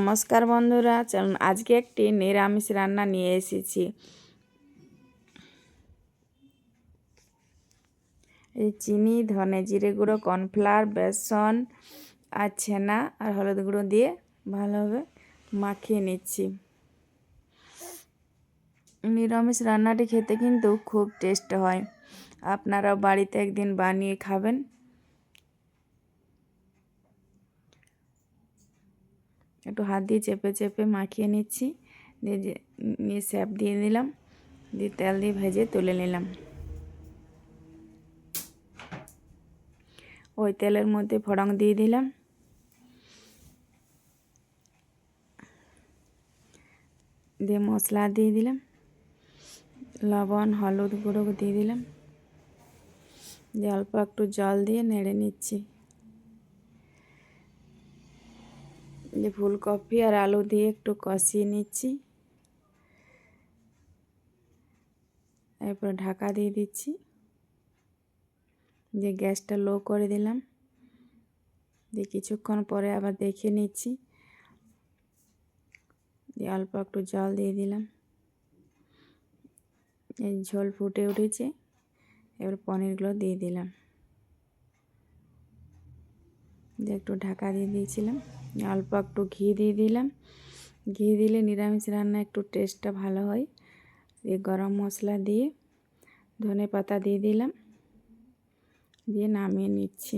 নমস্কার বন্ধুরা, চলুন আজকে একটি নিরামিষ রান্না নিয়ে এসেছি। এই চিনি, ধনে জিরে গুঁড়ো, কর্নফ্লাওয়ার, বেসন আর ছানা আর হলুদ গুঁড়ো দিয়ে ভালোভাবে মাখিয়ে নিচ্ছি। নিরামিষ রান্নাটি খেতে কিন্তু খুব টেস্ট হয়। আপনারাও বাড়িতে একদিন বানিয়ে খাবেন। একটু হাত দিয়ে চেপে চেপে মাখিয়ে নিচ্ছি, নিয়ে স্যাপ দিয়ে দিলাম, দিয়ে তেল দিয়ে ভেজে তুলে নিলাম। ওই তেলের মধ্যে ফোড়ন দিয়ে দিলাম, দিয়ে মশলা দিয়ে দিলাম, লবণ হলুদ গুঁড়ো দিয়ে দিলাম, দিয়ে অল্প একটু জল দিয়ে নেড়ে নিচ্ছি। দিয়ে ফুলকপি আর আলু দিয়ে একটু কষিয়ে নিচ্ছি, এরপর ঢাকা দিয়ে দিচ্ছি, দিয়ে গ্যাসটা লো করে দিলাম। দিয়ে কিছুক্ষণ পরে আবার দেখে নিচ্ছি, দিয়ে অল্প একটু জল দিয়ে দিলাম। এই ঝোল ফুটে উঠেছে, এবার পনিরগুলো দিয়ে দিলাম, দিয়ে একটু ঢাকা দিয়ে দিয়েছিলাম। অল্প একটু ঘি দিয়ে দিলাম, ঘি দিলে নিরামিষ রান্না একটু টেস্টটা ভালো হয়। দিয়ে গরম মশলা দিয়ে ধনে পাতা দিয়ে দিলাম, দিয়ে নামিয়ে নিচ্ছি।